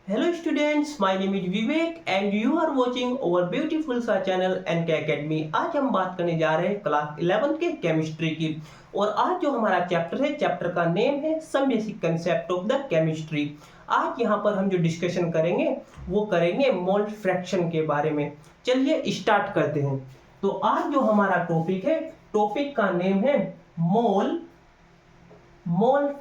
Hello students, my name is Vivek and you are watching our beautiful सा channel NK Academy। आज हम बात करने जा रहे हैं क्लास 11 के केमिस्ट्री की। और आज जो हमारा चैप्टर है, चैप्टर का नेम है some basic concept of the chemistry. आज यहाँ पर हम जो डिस्कशन करेंगे वो करेंगे मोल फ्रैक्शन के बारे में। चलिए स्टार्ट करते हैं। तो आज जो हमारा टॉपिक है, टॉपिक का नेम है mole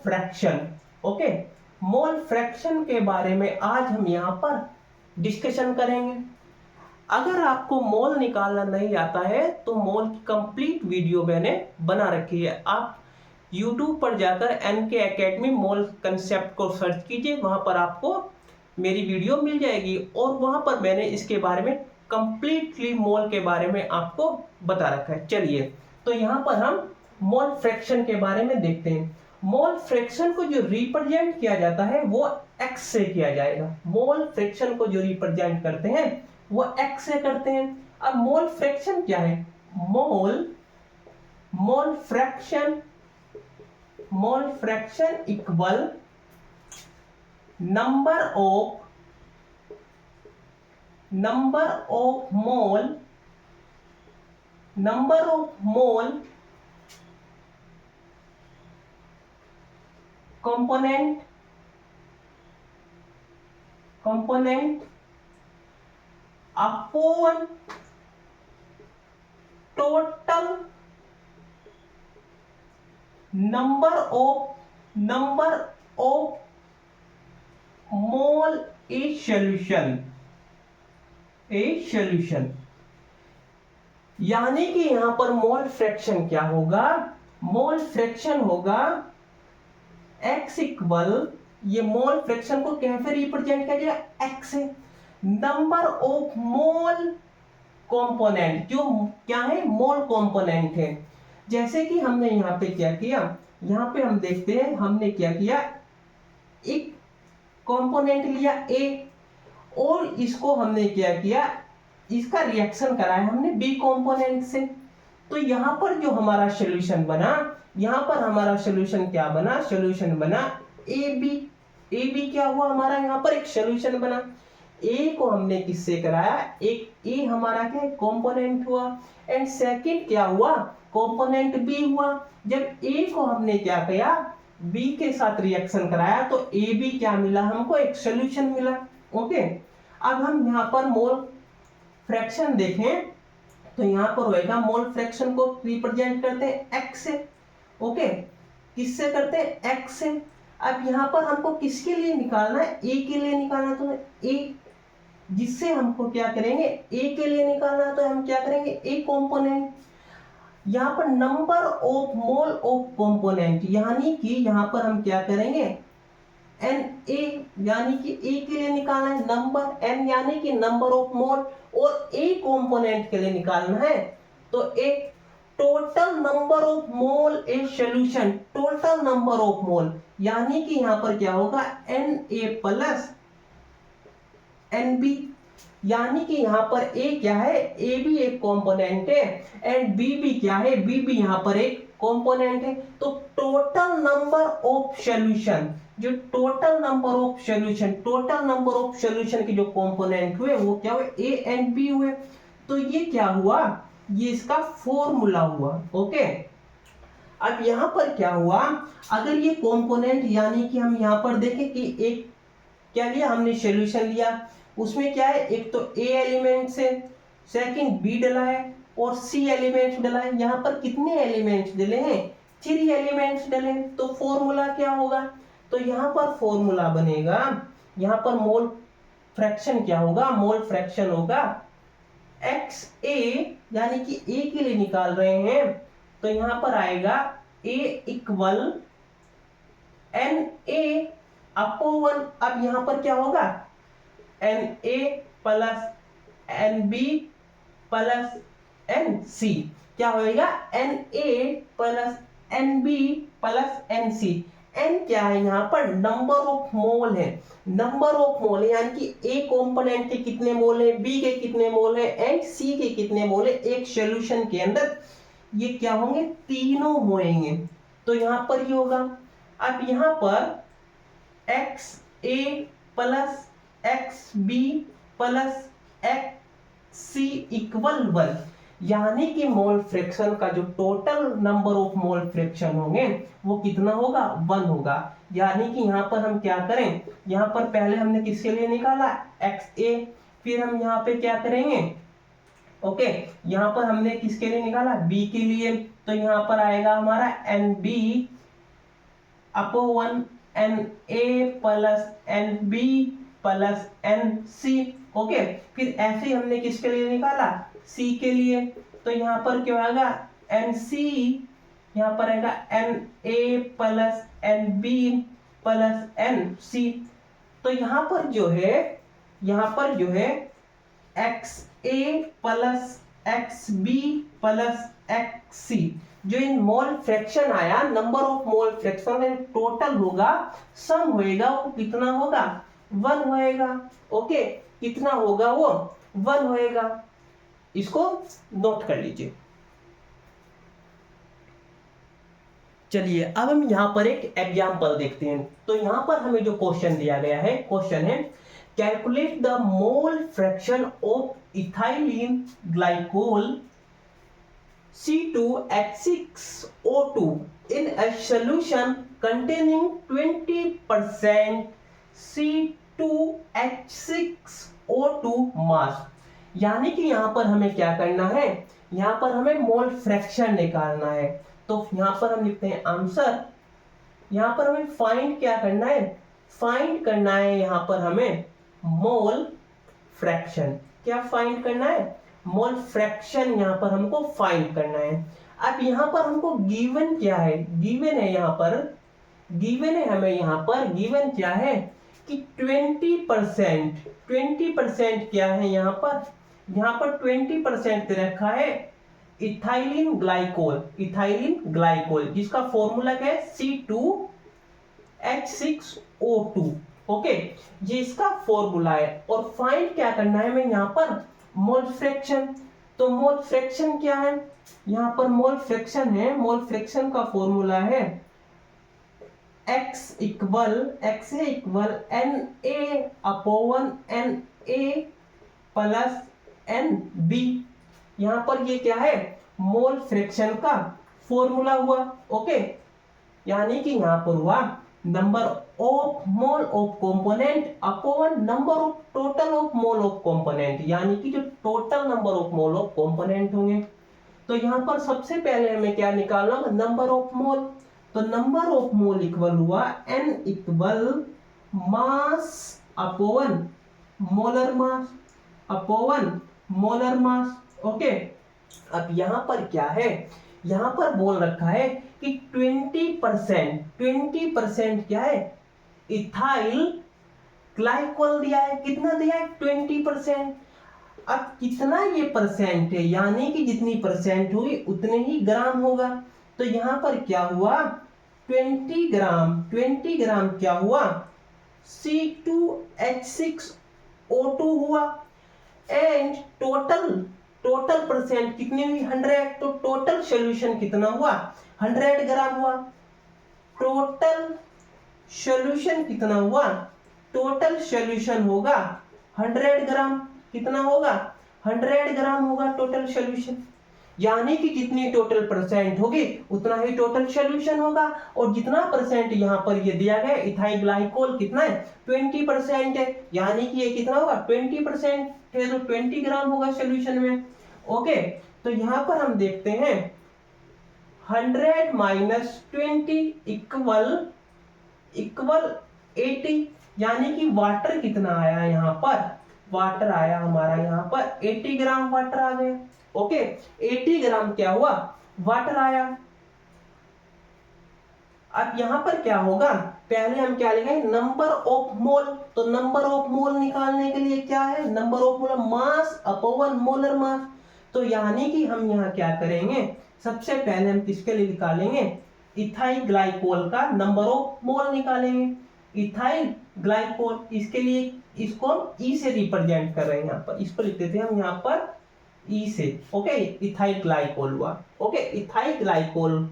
fraction. Okay, mole fraction के बारे में आज हम यहाँ पर डिस्कशन करेंगे। अगर आपको मोल निकालना नहीं आता है तो मोल की कंप्लीट वीडियो मैंने बना रखी है। आप YouTube पर जाकर NK एकेडमी मोल कंसेप्ट को सर्च कीजिए, वहां पर आपको मेरी वीडियो मिल जाएगी और वहां पर मैंने इसके बारे में कंप्लीटली मोल के बारे में आपको बता रखा है। चलिए, तो यहाँ पर हम मोल फ्रैक्शन के बारे में देखते हैं। मोल फ्रैक्शन को जो रिप्रेजेंट किया जाता है वो x से किया जाएगा। मोल फ्रैक्शन को जो रिप्रेजेंट करते हैं वो x से करते हैं। अब मोल फ्रैक्शन क्या है? Mole fraction equal number of mole component upon total number of mole a solution। यानी कि यहां पर मोल फ्रैक्शन क्या होगा? मोल फ्रैक्शन होगा x इक्वल, ये मोल फ्रैक्शन को कैसे रिप्रेजेंट किया जाएगा? x से नंबर ऑफ मोल कंपोनेंट, जो क्या है? मोल कंपोनेंट है। जैसे कि हमने यहाँ पे क्या किया, यहाँ पे हम देखते हैं हमने क्या किया, एक कंपोनेंट लिया A और इसको हमने क्या किया, इसका रिएक्शन कराया हमने B कंपोनेंट से। तो यहाँ पर जो हमारा सॉल्यूशन बना, यहाँ पर हमारा सॉल्यूशन क्या बना? सॉल्यूशन बना AB क्या हुआ हमारा? यहाँ पर एक सॉल्यूशन बना। A को हमने किससे कराया? एक A हमारा क्या कंपोनेंट हुआ, एंड सेकंड क्या हुआ? कंपोनेंट B हुआ। जब A को हमने क्या किया, B के साथ रिएक्शन कराया तो AB क्या मिला हमको? एक सॉल्यूशन मिला। ओके, अब हम यहाँ पर मोल फ्रैक्शन देखें तो यहाँ पर होएगा, मोल फ्रैक्शन को रिप्रेजेंट करते हैं x से। ओके, किससे करते हैं? x से। अब यहाँ पर हमको किसके लिए निकालना है? a के लिए निकालना है, तो a, जिससे हमको क्या करेंगे? a के लिए निकालना है तो हम क्या करेंगे? a component. यहाँ पर number of mole of component, यानी कि यहाँ पर हम क्या करेंगे? Na, यानी कि A के लिए निकालना है नंबर, N यानी कि नंबर ऑफ मोल, और A कंपोनेंट के लिए निकालना है तो एक total number of mole A solution, total number of मोल, यानी कि यहां पर क्या होगा? Na प्लस Nb, यानी कि यहां पर A क्या है? A भी एक कंपोनेंट है एंड B भी क्या है? B भी यहां पर एक कंपोनेंट है। तो टोटल नंबर ऑफ सॉल्यूशन, जो टोटल नंबर ऑफ सॉल्यूशन के जो कंपोनेंट हुए वो क्या हुए? A एंड B हुए। तो ये क्या हुआ? ये इसका फॉर्मूला हुआ। ओके, अब यहां पर क्या हुआ? अगर ये कंपोनेंट, यानी कि हम यहां पर देखें कि एक क्या लिया हमने? सॉल्यूशन लिया, उसमें क्या है? एक तो A एलिमेंट्स है, सेकंड B डला है और C एलिमेंट्स डला है। यहाँ पर कितने एलिमेंट्स डले हैं? 3 एलिमेंट्स डले हैं। तो फॉर्मूला क्या होगा? तो यहाँ पर फॉर्मूला बनेगा, यहाँ पर मोल फ्रैक्शन क्या होगा? मोल फ्रैक्शन होगा XA, यानी कि A के लिए निकाल रहे हैं तो यहाँ पर आएगा A इक्वल Na अपॉन, अब यहाँ पर क्या होगा? Na plus Nb plus Nc, क्या होएगा? Na plus Nb plus Nc। N क्या है? यहाँ पर नंबर ऑफ मोल है, नंबर ऑफ मोल है, यानी कि A कंपोनेंट के कितने मोल है, B के कितने मोल है एंड C के कितने मोल है एक सॉल्यूशन के अंदर। ये क्या होंगे? तीनों होंगे। तो यहाँ पर ये होगा। अब यहाँ पर XA plus X B plus X C equal 1, यानी कि मोल फ्रैक्शन का जो total number of mole fraction होंगे वो कितना होगा, 1 होगा। यानी कि यहाँ पर हम क्या करें, यहाँ पर पहले हमने किसके लिए निकाला, एक्स ए, फिर हम यहाँ पे क्या करेंगे, ओके यहाँ पर हमने किसके लिए निकाला, बी के लिए, तो यहाँ पर आएगा हमारा N B upon N A plus N B plus N C. Okay, फिर ऐसे ही हमने किसके लिए निकाला, सी के लिए, तो यहाँ पर क्या आएगा, एन सी, यहाँ पर आएगा N A plus N B plus N C. तो यहाँ पर जो है, यहाँ पर जो है X A plus X B plus X C, जो इन मोल फ्रैक्शन आया, number of mole fraction total होगा, सम होएगा, वो कितना होगा, 1 होएगा। ओके, कितना होगा वो, 1 होएगा। इसको नोट कर लीजिए। चलिए अब हम यहाँ पर एक एग्जाम्पल देखते हैं। तो यहाँ पर हमें जो क्वेश्चन दिया गया है, क्वेश्चन है calculate the mole fraction of ethylene glycol C2H6O2 in a solution containing 20% C2H6O2 मास। यानी कि यहाँ पर हमें क्या करना है, यहाँ पर हमें मोल फ्रैक्शन निकालना है। तो यहाँ पर हम लिखते हैं आंसर, यहाँ पर हमें फाइंड क्या करना है, फाइंड करना है यहाँ पर हमें मोल फ्रैक्शन। क्या फाइंड करना है, मोल फ्रैक्शन यहाँ पर हमको फाइंड करना है। अब यहाँ पर हमको गिवन क्या है, गिवन है यहाँ पर, गिवन है हमें यहाँ पर, गिवन क्या है कि 20%, 20% क्या है यहाँ पर, यहाँ पर 20% रखा है इथाइलिन ग्लाइकोल, इथाइलिन ग्लाइकोल जिसका फॉर्मूला क्या है C2H6O2। ओके, ये इसका फॉर्मूला है। और फाइंड क्या करना है हमें यहाँ पर, मोल फ्रैक्शन। तो मोल फ्रैक्शन क्या है, यहाँ पर मोल फ्रैक्शन है, मोल फ्रैक्शन का फॉर्मूला है x equal N A upon N A plus N B. यहाँ पर ये क्या है, मोल फ्रैक्शन का फॉर्मूला हुआ। ओके, यानी कि यहाँ पर हुआ number of mole of component upon number of total of mole of component, यानी कि जो total number of mole of component होंगे। तो यहाँ पर सबसे पहले हमें क्या निकालना होगा, नंबर ऑफ मोल। तो नंबर ऑफ मोल इक्वल हुआ n equal mass upon molar mass, upon molar mass. Okay, अब यहाँ पर क्या है, यहाँ पर बोल रखा है कि 20%, 20% क्या है, इथाइल ग्लाइकोल दिया है। कितना दिया है, 20%। अब कितना ये परसेंट है, यानी कि जितनी परसेंट होगी उतने ही ग्राम होगा। तो यहाँ पर क्या हुआ, 20 ग्राम, 20 ग्राम क्या हुआ, C2H6O2 हुआ। एंड टोटल परसेंट कितनी हुई, 100। तो टोटल सॉल्यूशन कितना हुआ, 100 ग्राम हुआ। टोटल सॉल्यूशन कितना हुआ, टोटल सॉल्यूशन होगा 100 ग्राम। कितना होगा, 100 ग्राम होगा टोटल सॉल्यूशन। यानी कि जितनी टोटल परसेंट होगी उतना ही टोटल सॉल्यूशन होगा। और जितना परसेंट यहाँ पर ये दिया गया इथाइल ग्लाइकोल कितना है, 20% है, यानी कि ये कितना होगा, 20% है, तो 20 ग्राम होगा सॉल्यूशन में। ओके, तो यहाँ पर हम देखते हैं 100 माइनस 20 इक्वल 80, यानी कि वाटर कितना आया यहाँ पर, वाटर आया हमारा यहाँ पर 80 ग्राम वाटर आ गया। ओके, 80 ग्राम क्या हुआ, वाटर आया। अब यहाँ पर क्या होगा, पहले हम क्या लिखेंगे, नंबर ऑफ मोल। तो नंबर ऑफ मोल निकालने के लिए क्या है, number of mole, mass upon molar mass. तो यानी कि हम यहाँ क्या करेंगे, सबसे पहले हम किसके लिए निकालेंगे, इथाइल ग्लाइकोल का नंबर ऑफ मोल निकालेंगे। इथाइल ग्लाइकोल, इसके लिए इसको हम ई से रिप्रेजेंट कर रहे हैं, यहाँ पर इसको लिख देते हैं हम यहाँ पर ई से। ओके, इथाइल ग्लाइकोल हुआ। ओके, इथाइल ग्लाइकोल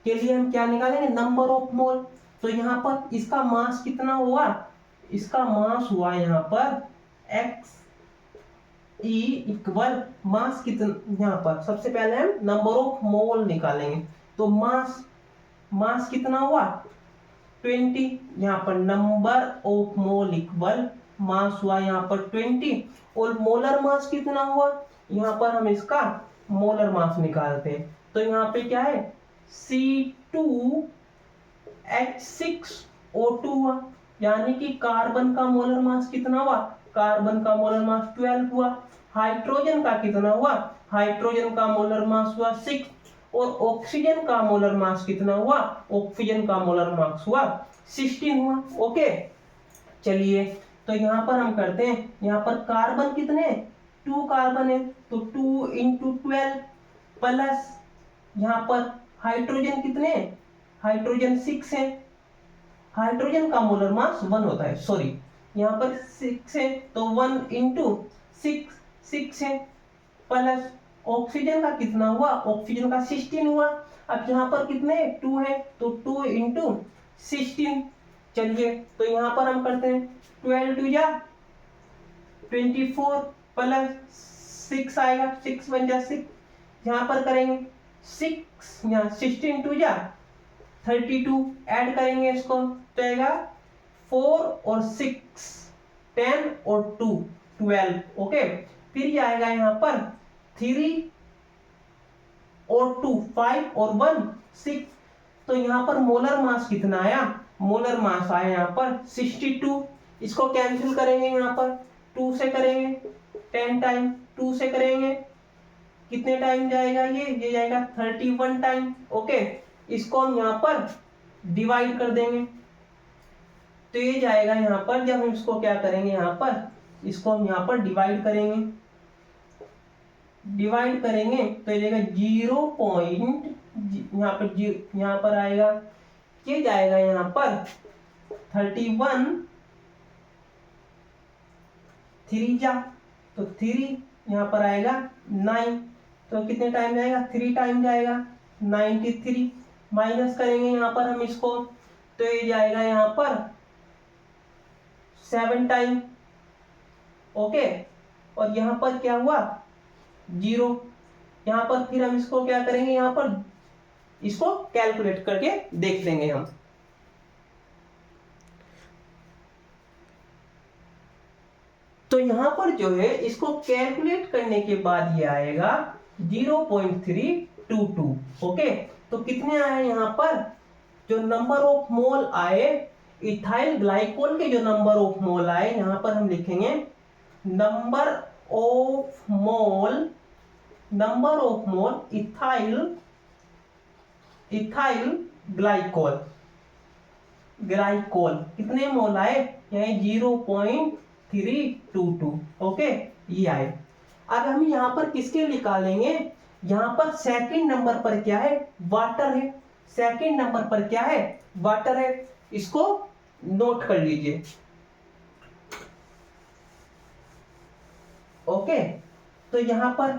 के लिए हम क्या निकालेंगे, नंबर ऑफ मोल। तो यहाँ पर इसका मास कितना हुआ, इसका मास हुआ यहाँ पर एक्स ई इक्वल मास कितना, यहाँ पर सबसे पहले हम नंबर ऑफ मोल निकालेंगे। तो मास कितना हुआ 20, यहाँ पर नंबर ऑफ मोल इक्वल मास हुआ यहाँ पर 20, और मोलर मास कितना हुआ, यहाँ पर हम इसका मोलर मास निकालते हैं। तो यहाँ पे क्या है C2H6O2 हुआ, यानी कि कार्बन का मोलर मास कितना हुआ, कार्बन का मोलर मास 12 हुआ। हाइड्रोजन का कितना हुआ, हाइड्रोजन का मोलर मास हुआ 6, और ऑक्सीजन का मोलर मास कितना हुआ, ऑक्सीजन का मोलर मास हुआ 16 हुआ। ओके, चलिए तो यहाँ पर हम करते हैं, यहाँ पर कार्बन कितने 2 कार्बन है, तो 2 × 12 प्लस यहाँ पर हाइड्रोजन कितने, हाइड्रोजन 6 है, हाइड्रोजन का मोलर मास 1 होता है, सॉरी यहाँ पर 6 है, तो 1 × 6 है, प्लस ऑक्सीजन का कितना हुआ, ऑक्सीजन का 16 हुआ। अब यहाँ पर कितने 2 है, तो 2 × 16। चलिए तो यहाँ पर हम करते हैं 12 2 जा 24 प्लस 6 आएगा, 6 1 जा 6, यहाँ पर करेंगे 6, यहाँ 16 2 जा 32, ऐड करेंगे इसको तो आएगा 4 और 6 10 और 2 12। ओके, फिर ये आएगा यहाँ पर 3 और 2 5 और 1 6। तो यहाँ पर मोलर मास कितना आया, मोलर मास आया यहाँ पर 62। इसको कैंसिल करेंगे, यहाँ पर 2 से करेंगे 10 टाइम, 2 से करेंगे कितने टाइम जाएगा, ये जाएगा 31 टाइम। ओके, इसको हम यहाँ पर डिवाइड कर देंगे, तो ये जाएगा यहाँ पर, जब हम इसको क्या करेंगे, यहाँ पर इसको हम यहाँ पर डिवाइड करेंगे तो ये जाएगा 0 पॉइंट, यहाँ पर आएगा, ये जाएगा यहाँ पर 31 3 जा, तो 3 यहाँ पर आएगा 9, तो कितने टाइम जाएगा 3 टाइम जाएगा 93। माइनस करेंगे यहाँ पर हम इसको, तो ये जाएगा यहाँ पर 7 टाइम। ओके, और यहाँ पर क्या हुआ 0, यहाँ पर फिर हम इसको क्या करेंगे, यहाँ पर इसको कैलकुलेट करके देख लेंगे हम। तो यहाँ पर जो है इसको कैलकुलेट करने के बाद ये आएगा 0.322। ओके, तो कितने आए यहाँ पर, जो नंबर ऑफ मोल आए इथाइल ग्लाइकोल के, जो नंबर ऑफ मोल आए, यहाँ पर हम लिखेंगे number of mole ethyl glycol कितने मोल आए, यहाँ 0.322। ओके, ये आए। अब हम यहाँ पर किसके निकालेंगे, यहाँ पर सेकंड नंबर पर क्या है, वाटर है, सेकंड नंबर पर क्या है, वाटर है। इसको नोट कर लीजिए। ओके, तो यहाँ पर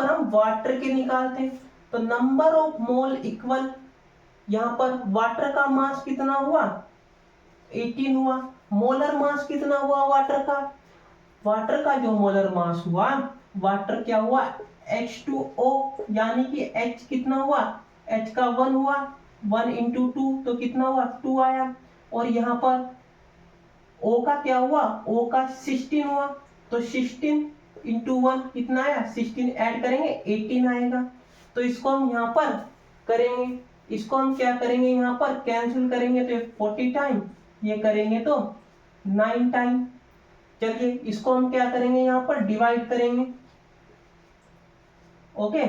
हम वाटर के निकालते हैं, तो नंबर ऑफ मोल इक्वल, यहाँ पर वाटर का मास कितना हुआ 18 हुआ, मोलर मास कितना हुआ वाटर का जो मोलर मास हुआ, वाटर क्या हुआ H2O, यानी कि H कितना हुआ, H का 1 हुआ, 1 × 2 तो कितना हुआ 2 आया, और यहाँ पर O का क्या हुआ, O का 16 हुआ, तो 16 × 1 कितना आया 16, ऐड करेंगे 18 आएगा। तो इसको हम यहाँ पर करेंगे, इसको हम क्या करेंगे, यहाँ पर कैंसिल करेंगे तो 40 टाइम, ये करेंगे तो 9 टाइम। चलिए इसको हम क्या करेंगे, यहाँ पर डिवाइड करेंगे। ओके,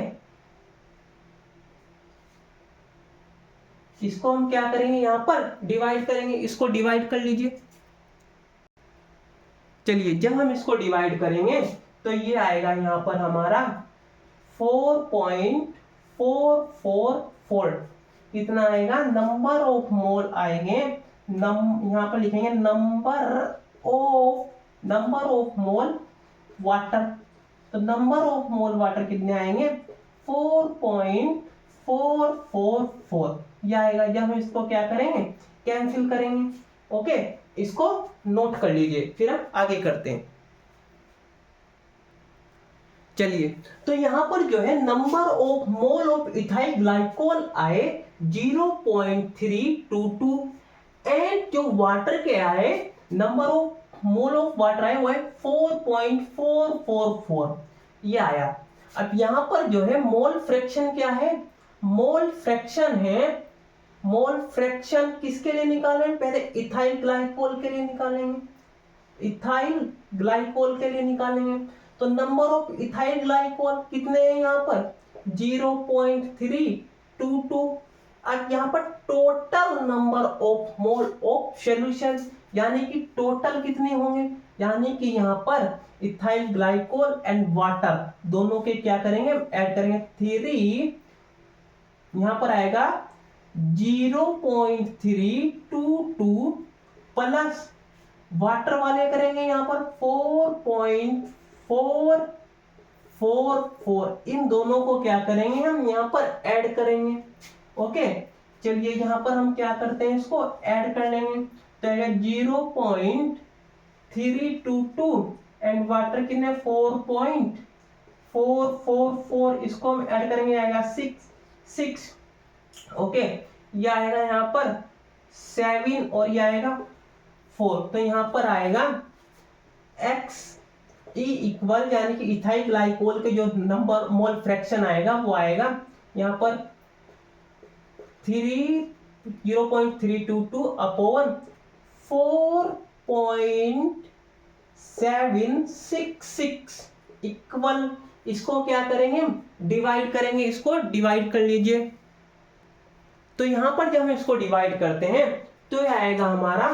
इसको हम क्या करेंगे, यहाँ पर डिवाइड करेंगे, इसको डिवाइड कर लीजिए। चलिए जब हम इसको डिवाइड करेंगे तो ये आएगा यहाँ पर हमारा 4.444, कितना आएगा, नंबर ऑफ मोल आएंगे, यहाँ पर लिखेंगे नंबर ऑफ मोल वाटर, तो नंबर ऑफ मोल वाटर कितने आएंगे 4.444, ये आएगा। जब हम इसको क्या करेंगे कैंसिल करेंगे। ओके, इसको नोट कर लीजिए, फिर हम आगे करते हैं। चलिए, तो यहां पर जो है number of mole of ethyl glycol आए 0.322 एंड जो वाटर के आए number of mole of water आए वो है 4.444 ये आया। अब यहां पर जो है मोल फ्रैक्शन क्या है, मोल फ्रैक्शन है, मोल फ्रैक्शन किसके लिए निकालेंगे, पहले इथाइल ग्लाइकोल के लिए निकालेंगे, इथाइल ग्लाइकोल के लिए निकालेंगे। तो नंबर ऑफ इथाइल ग्लाइकोल कितने हैं यहाँ पर 0.322। अब यहाँ पर total number of mole of solution यानी कि टोटल कितने होंगे, यानी कि यहाँ पर इथाइल ग्लाइकोल एंड वाटर दोनों के क्या करेंगे, ऐड करेंगे 3, यहाँ पर आएगा 0.322 प्लस वाटर वाले करेंगे यहाँ पर 4.444, इन दोनों को क्या करेंगे हम यहाँ पर ऐड करेंगे। ओके, चलिए यहाँ पर हम क्या करते हैं, इसको ऐड कर लेंगे। तो 0.322 एंड वाटर कितने 4.444, इसको हम ऐड करेंगे आएगा 6। ओके, ये आएगा यहाँ पर 7 और ये आएगा 4। तो यहाँ पर आएगा एक्स ई इक्वल यानी कि इथाइल ग्लाइकोल के जो नंबर मोल फ्रैक्शन आएगा वो आएगा यहाँ पर 0.322 अपॉन 4.766 इक्वल, इसको क्या करेंगे डिवाइड करेंगे, इसको डिवाइड कर लीजिए। तो यहां पर जब हम इसको डिवाइड करते हैं तो यह आएगा हमारा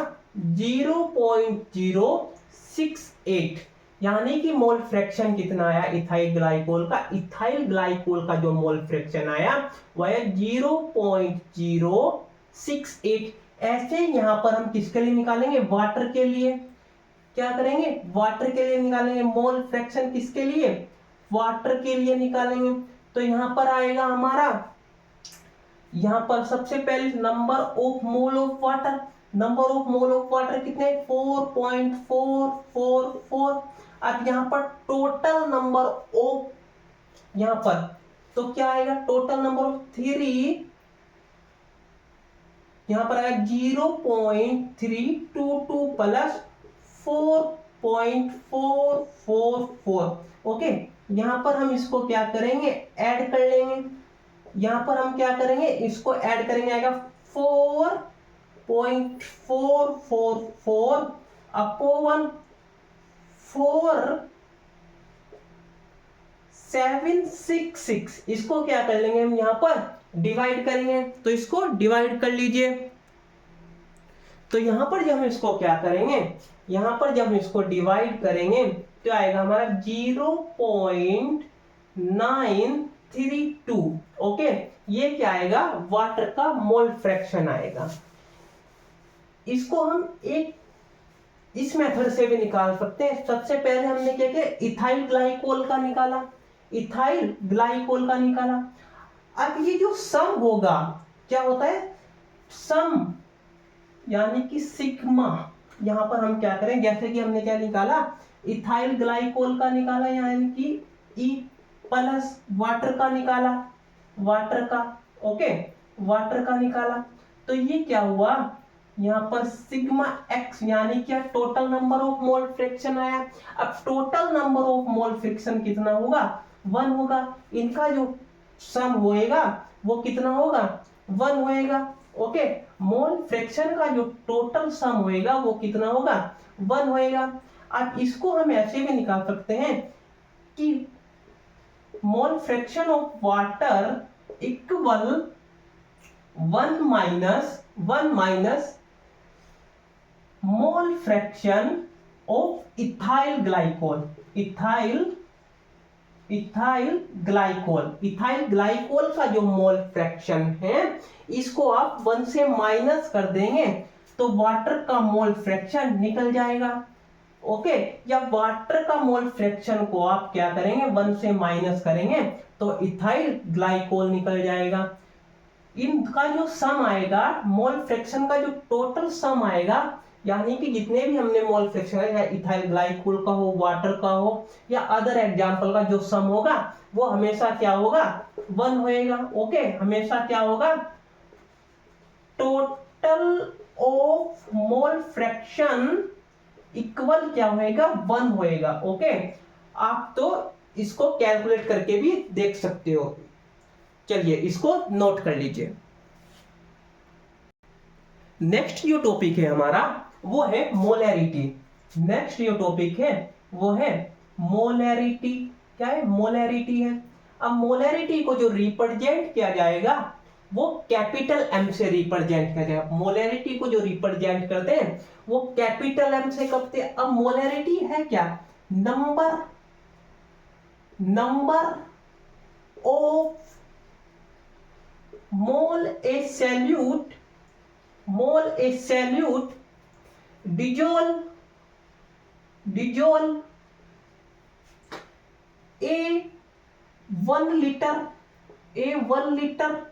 0.068 यानी कि मोल फ्रैक्शन कितना आया इथाइल ग्लाइकोल का, इथाइल ग्लाइकोल का जो मोल फ्रैक्शन आया वह है 0.068। ऐसे यहां पर हम किसके लिए निकालेंगे, वाटर के लिए क्या करेंगे, वाटर के लिए निकालेंगे मोल फ्रैक्शन, किसके लिए, वाटर के लिए निकालेंगे। तो यहां पर आएगा हमारा, यहां पर सबसे पहले number of mole of water, number of mole of water कितने 4.444। अब यहां पर टोटल नंबर ऑफ, यहां पर तो क्या आएगा टोटल नंबर ऑफ 3, यहां पर आएगा 0.322 प्लस 4.444। ओके, यहां पर हम इसको क्या करेंगे ऐड कर लेंगे, यहां पर हम क्या करेंगे इसको ऐड करेंगे आएगा 4.444 अपॉन 4.766, इसको क्या कर लेंगे हम यहाँ पर डिवाइड करेंगे। तो इसको डिवाइड कर लीजिए। तो यहां पर जब हम इसको क्या करेंगे, यहां पर जब हम इसको डिवाइड करेंगे तो आएगा हमारा 0.932। ओके, ये क्या आएगा वाटर का मोल फ्रैक्शन आएगा। इसको हम एक इस मेथड से भी निकाल सकते हैं। सबसे पहले हमने क्या किया इथाइल ग्लाइकोल का निकाला, इथाइल ग्लाइकोल का निकाला। अब ये जो सम होगा क्या होता है, सम यानी कि सिग्मा, यहां पर हम क्या करें जैसे कि हमने क्या निकाला इथाइल ग्लाइकोल का निकाला यानी कि ई प्लस वाटर का निकाला, वाटर का, ओके वाटर का निकाला। तो ये क्या हुआ यहाँ पर सिग्मा एक्स यानी क्या total number of mole fraction आया। अब total number of mole fraction कितना होगा 1 होगा, इनका जो सम होएगा वो कितना होगा 1 होएगा। ओके, मोल फ्रैक्शन का जो टोटल सम होएगा वो कितना होगा 1 होएगा। अब इसको हम ऐसे भी निकाल सकते हैं कि mole fraction of water equal 1 minus mole fraction of ethyl glycol, ethyl glycol का जो मोल फ्रैक्शन है इसको आप 1 से माइनस कर देंगे तो वाटर का मोल फ्रैक्शन निकल जाएगा। ओके, या वाटर का मोल फ्रैक्शन को आप क्या करेंगे 1 से माइनस करेंगे तो इथाइल ग्लाइकोल निकल जाएगा। इनका जो सम आएगा, मोल फ्रैक्शन का जो टोटल सम आएगा, यानी कि जितने भी हमने मोल फ्रैक्शन है, या इथाइल ग्लाइकोल का हो, वाटर का हो, या अदर एग्जांपल का जो सम होगा वो हमेशा क्या होगा, 1 होएगा। ओके, हमेशा क्या होगा, total of mole fraction equal क्या होएगा, 1 होएगा। ओके, आप तो इसको कैलकुलेट करके भी देख सकते हो। चलिए इसको नोट कर लीजिए। नेक्स्ट जो टॉपिक है हमारा वो है मोलैरिटी। नेक्स्ट जो टॉपिक है वो है मोलैरिटी। क्या है, मोलैरिटी है। अब मोलैरिटी को जो रिप्रेजेंट किया जाएगा वो कैपिटल एम से रिप्रेजेंट किया जाएगा। मोलैरिटी को जो रिप्रेजेंट करते हैं वो कैपिटल एम से करते हैं। अब मोलैरिटी है क्या, number of mole A salute dissolve a 1 liter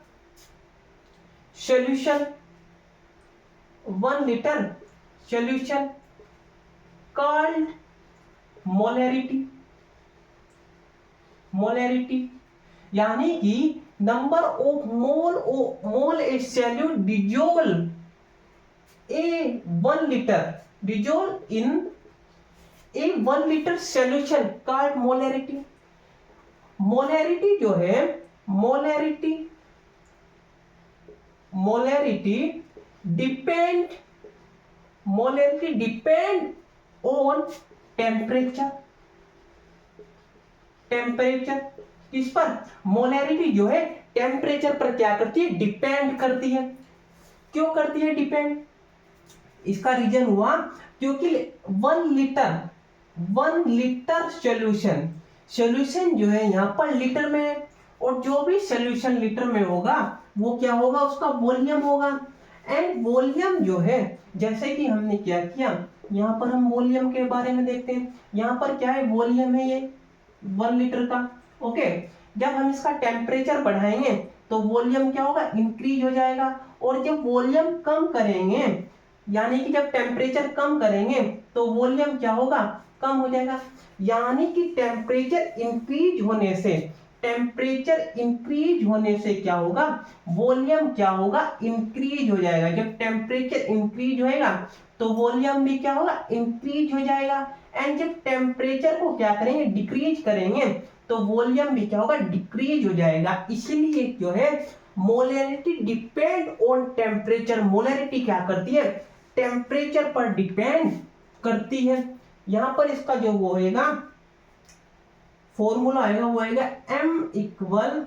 solution, 1 liter solution called molarity। यानी कि number of mole A salute dissolve a 1 liter solution called molarity। Molarity जो है, मोलैरिटी डिपेंड ऑन टेम्परेचर। किस पर, मोलैरिटी जो है टेम्परेचर पर क्या करती है, डिपेंड करती है। क्यों करती है डिपेंड, इसका रीजन हुआ क्योंकि 1 लीटर सॉल्यूशन जो है यहाँ पर लीटर में है, और जो भी सॉल्यूशन लीटर में होगा वो क्या होगा, उसका वॉल्यूम होगा। एंड वॉल्यूम जो है, जैसे कि हमने क्या किया, यहाँ पर हम वॉल्यूम के बारे में देखते हैं। यहाँ पर क्या है, वॉल्यूम है ये 1 लीटर का। ओके, जब हम इसका टेम्परेचर बढ़ाएंगे तो वॉल्यूम क्या होगा, इंक्रीज हो जाएगा। और जब वॉल्यूम कम करेंगे, यानी कि जब टेम्परेचर कम करेंगे तो वॉल्यूम क्या होगा, कम हो जाएगा। यानी कि टेम्परेचर इंक्रीज होने से क्या होगा, वॉल्यूम क्या होगा, इंक्रीज हो जाएगा। जब टेम्परेचर इंक्रीज होएगा तो वॉल्यूम भी क्या होगा, इंक्रीज हो जाएगा। एंड जब टेम्परेचर को क्या करेंगे, डिक्रीज करेंगे तो वॉल्यूम भी क्या होगा, डिक्रीज हो जाएगा। इसलिए जो है molarity depend on temperature. Molarity क्या करती है, टेम्परेचर पर डिपेंड करती है। यहां पर इसका जो वो होएगा, फॉर्मूला आएगा वो आएगा m equal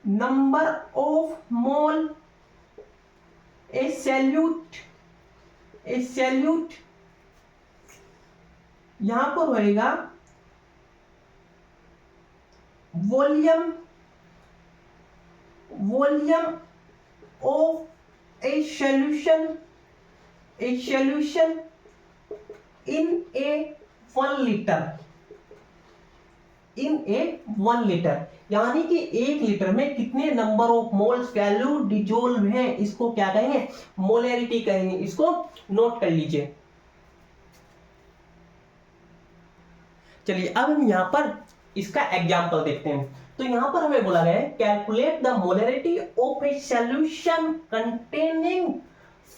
number of mole A salute. यहां पर होएगा volume of A solution in a 1 liter। यानी कि 1 लीटर में कितने number of moles solute dissolve हैं, इसको क्या कहेंगे, मोलैरिटी कहेंगे। इसको नोट कर लीजिए। चलिए अब हम यहां पर इसका एग्जांपल देखते हैं। तो यहां पर हमें बोला गया है, calculate the molarity of A solution containing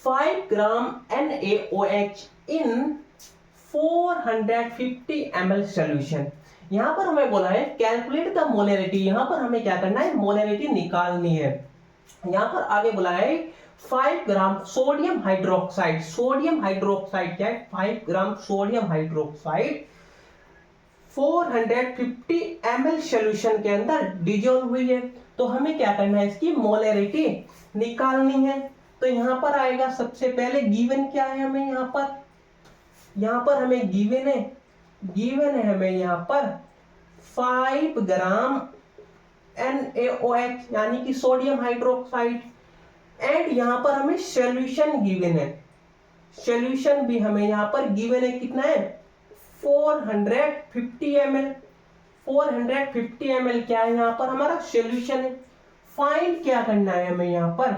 5 gram NaOH in 450 ml solution. यहां पर हमें बोला है कैलकुलेट द मोलैरिटी। यहां पर हमें क्या करना है, मोलैरिटी निकालनी है। यहां पर आगे बोला है 5 ग्राम सोडियम हाइड्रोक्साइड। क्या है, 5 gram sodium hydroxide 450 ml solution के अंदर डिसॉल्व हुई है। तो हमें क्या करना है, इसकी मोलैरिटी निकालनी है। तो यहां पर आएगा सबसे पहले गिवन क्या है हमें, यहां पर हमें गिवन है हमें यहां पर 5 ग्राम NaOH यानी कि सोडियम हाइड्रोक्साइड। एंड यहां पर हमें सॉल्यूशन गिवन है, सॉल्यूशन भी हमें यहां पर गिवन है, कितना है 450 ml। 450 ml क्या है यहाँ पर हमारा सॉल्यूशन है। फाइंड क्या करना है हमें यहाँ पर,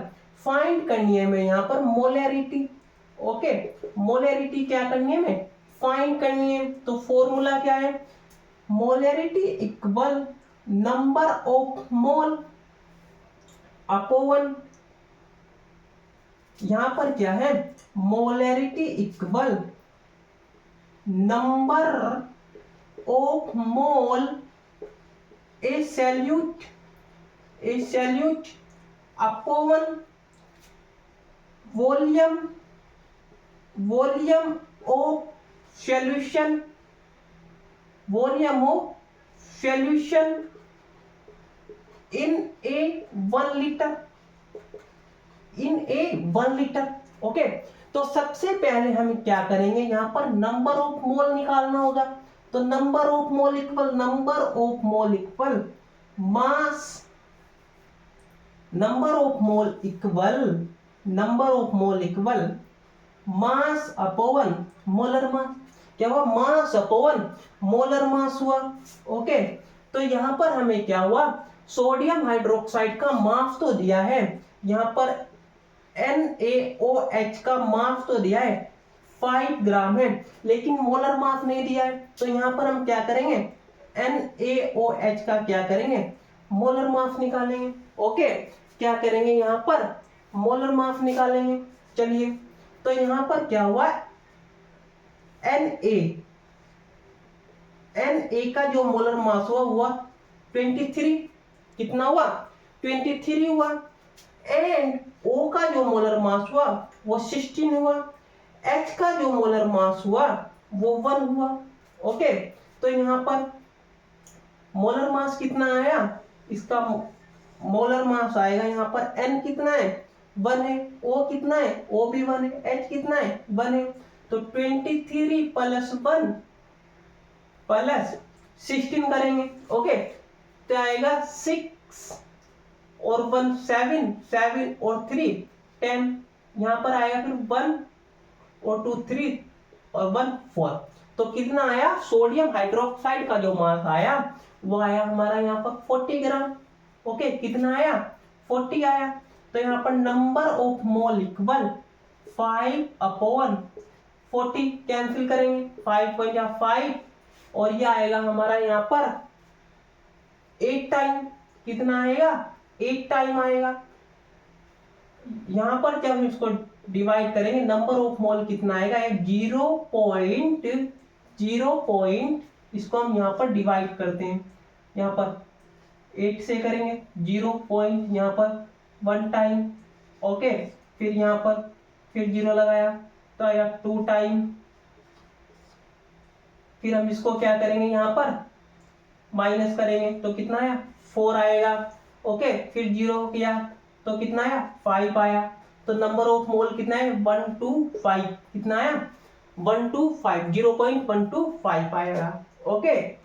फाइंड करनी है हमें यहाँ पर मोलैरिटी। ओके, मोलैरिटी क्या करनी है हमें, फाइंड करनी है। तो फॉर्मूला क्या है, molarity equal number of mole upon, यहां पर क्या है, molarity equal number of mole A salute upon volume of solution, volume of solution in A 1 litre, in A 1 litre. Okay, तो सबसे पहले हम क्या करेंगे, यहां पर नंबर ऑफ मोल निकालना होगा। तो number of mole equal mass, number of mole equal mass upon molar mass. क्या हुआ, मास अपॉन मोलर मास हुआ। ओके, तो यहां पर हमें क्या हुआ, सोडियम हाइड्रोक्साइड का मास तो दिया है, यहां पर NaOH का मास तो दिया है 5 ग्राम है, लेकिन मोलर मास नहीं दिया है। तो यहां पर हम क्या करेंगे, NaOH का क्या करेंगे, मोलर मास निकालेंगे। ओके, क्या करेंगे यहां पर, मोलर मास निकालेंगे। चलिए, तो यहां पर क्या हुआ, Na का जो मोलर मास हुआ 23, कितना हुआ, 23 हुआ। एंड O का जो मोलर मास हुआ वो 16 हुआ। H का जो मोलर मास हुआ वो 1 हुआ। ओके, तो यहाँ पर मोलर मास कितना आया, इसका मोलर मास आएगा यहाँ पर N कितना है, 1 है। O कितना है, O भी 1 है। H कितना है, 1 है। तो 23 प्लस 1 प्लस 16 करेंगे। ओके, तो आएगा 6 और 1 7, 7 और 3 10, यहां पर आएगा फिर 1 और 2 3 और 1 4। तो कितना आया, सोडियम हाइड्रोक्साइड का जो मास आया वो आया हमारा यहाँ पर 40 ग्राम। ओके, कितना आया, 40 आया। तो यहाँ पर number of mole equal 5 upon 40, cancel करेंगे, 5 को या 5 और ये आएगा हमारा यहाँ पर 8 टाइम, कितना आएगा, 8 टाइम आएगा। यहां पर जब हम इसको डिवाइड करेंगे, नंबर ऑफ मोल कितना आएगा, 0.0, इसको हम यहां पर डिवाइड करते हैं, यहां पर 8 से करेंगे, 0 पॉइंट यहां पर 1 टाइम। ओके, फिर यहां पर फिर 0 लगाया तो आएगा 2 टाइम। फिर हम इसको क्या करेंगे, यहां पर माइनस करेंगे तो कितना आया, 4 आएगा। ओके, फिर 0 किया तो कितना आया, 5 आया। तो नंबर ऑफ मोल कितना है, 125, कितना आया, 125, 0.125 आएगा। ओके,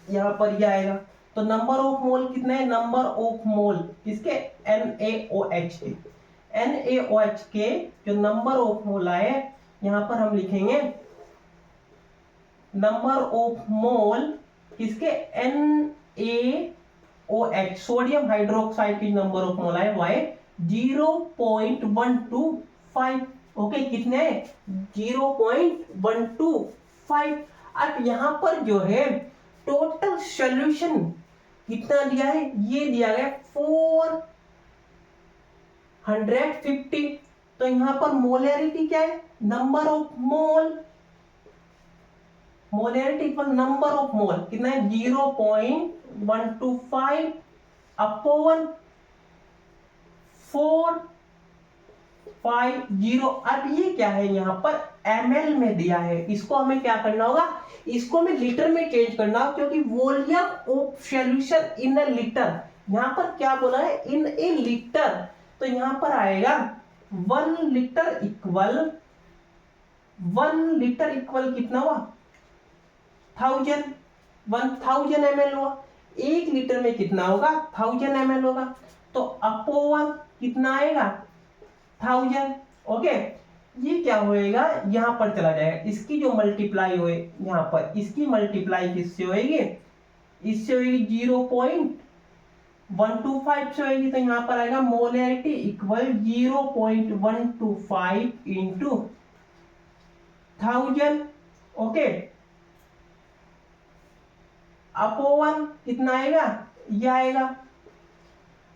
यहाँ पर ये आएगा। तो नंबर ऑफ मोल कितना है, नंबर ऑफ मोल किसके, NaOH के, NaOH के जो नंबर ऑफ मोल आए, यहाँ पर हम लिखेंगे नंबर ऑफ मोल किसके, NaOH सोडियम हाइड्रोक्साइड की नंबर ऑफ मोल है वो है 0.125। ओके, कितने, 0.125। अब यहां पर जो है टोटल सॉल्यूशन कितना दिया है, ये दिया गया 450। तो यहां पर मोलैरिटी क्या है, number of mole, molarity equal number of मोल कितना है, 0.125 अपॉन 450। अब ये क्या है, यहां पर ml में दिया है, इसको हमें क्या करना होगा, इसको हमें लीटर में चेंज करना होगा, क्योंकि volume of solution in a litre, यहां पर क्या बोला है, इन ए लीटर। तो यहां पर आएगा 1 लीटर इक्वल, 1 लीटर इक्वल कितना हुआ, 1000 ml हुआ। 1 लीटर में कितना होगा, 1000 ml होगा। तो अपॉन कितना आएगा, 1000। ओके, ये क्या होएगा, यहां पर चला जाएगा, इसकी जो मल्टीप्लाई होए, यहां पर इसकी मल्टीप्लाई किससे होएगी, इससे होगी 0.125 से होगी, तो यहाँ पर आएगा मोलैरिटी इक्वल 0.125 इंटू 1000, ओके, अपोवन कितना आएगा, ये आएगा।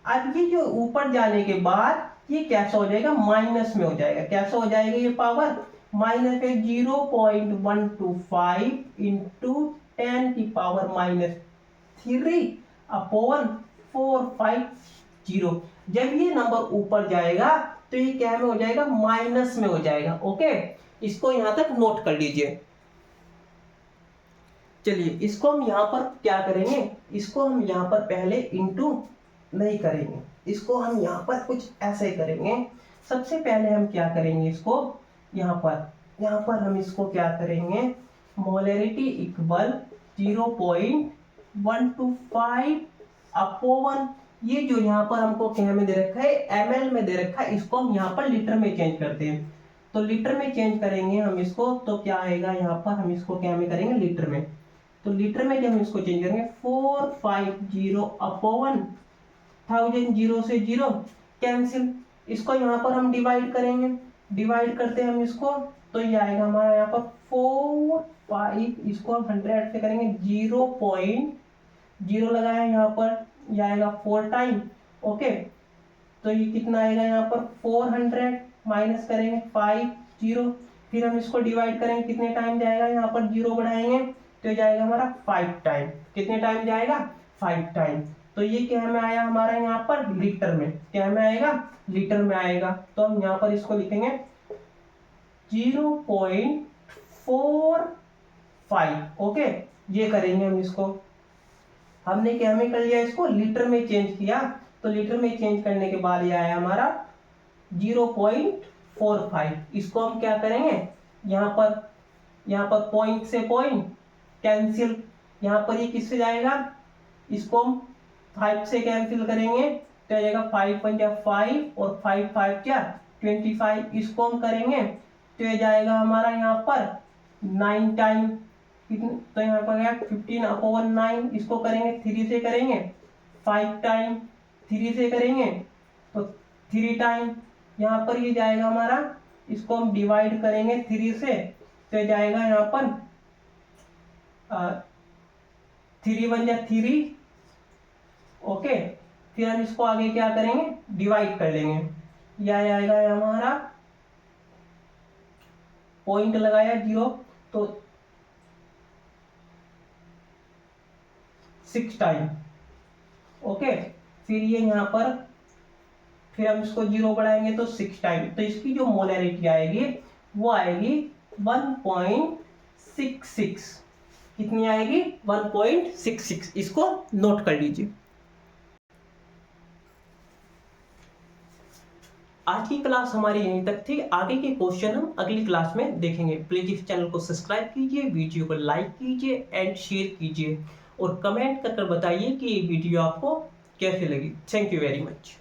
अब ये जो ऊपर जाने के बाद ये कैसा हो जाएगा, माइनस में हो जाएगा। कैसा हो जाएगा ये पावर, माइनस है 0.125 इंटू 10 की पावर -3 अपॉन 450। जब ये नंबर ऊपर जाएगा तो ये क्या में हो जाएगा, माइनस में हो जाएगा, ओके। इसको यहां तक नोट कर लीजिए। चलिए इसको हम यहां पर क्या करेंगे, इसको हम यहां पर पहले इंटू नहीं करेंगे, इसको हम यहाँ पर कुछ ऐसे करेंगे। सबसे पहले हम क्या करेंगे, इसको यहाँ पर हम इसको क्या करेंगे, मोलैरिटी इक्वल 0.125 अपोवन, ये जो यहाँ पर हमको क्या में दे रखा है, ml में दे रखा है, इसको हम यहाँ पर लीटर में चेंज करते हैं। तो लीटर में चेंज करेंगे हम इसको, तो क्या आएगा, यहाँ पर हम इसको क्या में करेंगे, लीटर में। तो लीटर में जब हम इसको चेंज करेंगे 450 अपोवन 1000, 0 से 0 कैंसिल। इसको यहाँ पर हम डिवाइड करेंगे, डिवाइड करते हैं हम इसको, तो ये आएगा हमारा यहाँ पर 45, इसको हम 100 से करेंगे, 0.0 लगाया यहाँ पर, ये आएगा 4 टाइम, ओके। तो ये कितना आएगा यहाँ पर 400 माइनस करेंगे 50, फिर हम इसको डिवाइड करेंगे, कितने टाइम जाएगा, यहाँ पर 0 बढ़ाएंगे तो जाएगा हमारा 5 टाइम। कितने टाइम जाएगा, 5 टाइम। तो ये क्या में आया हमारा यहाँ पर लीटर में, क्या में आएगा, लीटर में आएगा। तो हम यहाँ पर इसको लिखेंगे 0.45, ओके। ये करेंगे हम इसको, हमने क्या में कर लिया, इसको लीटर में चेंज किया, तो लीटर में चेंज करने के बाद ये आया हमारा 0.45। इसको हम क्या करेंगे, यहाँ पर पॉइंट से पॉइंट कैंसिल, यहाँ पर ये किससे जाएगा, इसको हम 5 से कैंसिल करेंगे तो जाएगा 5 × 5 और 5 × 5 क्या 25। इसको हम करेंगे तो ये जाएगा हमारा यहाँ पर 9 टाइम, तो यहाँ पर गया 15/9। इसको करेंगे 3 से करेंगे 5 टाइम, 3 से करेंगे तो 3 टाइम, यहाँ पर ये जाएगा हमारा, इसको हम डिवाइड करेंगे 3 से तो ये जाएगा यहाँ पर 3 × 3, ओके। फिर हम इसको आगे क्या करेंगे, डिवाइड कर लेंगे, यह आएगा हमारा पॉइंट लगाया 0 तो 6 टाइम, ओके। फिर ये यहाँ पर फिर हम इसको 0 बढ़ाएंगे तो 6 टाइम, तो इसकी जो मोलैरिटी आएगी वो आएगी 1.66। कितनी आएगी, 1.66। इसको नोट कर लीजिए। आज की क्लास हमारी यहीं तक थी, आगे के क्वेश्चन हम अगली क्लास में देखेंगे। प्लीज इस चैनल को सब्सक्राइब कीजिए, वीडियो को लाइक कीजिए एंड शेयर कीजिए और कमेंट कर बताइए कि ये वीडियो आपको कैसे लगी। Thank you very much.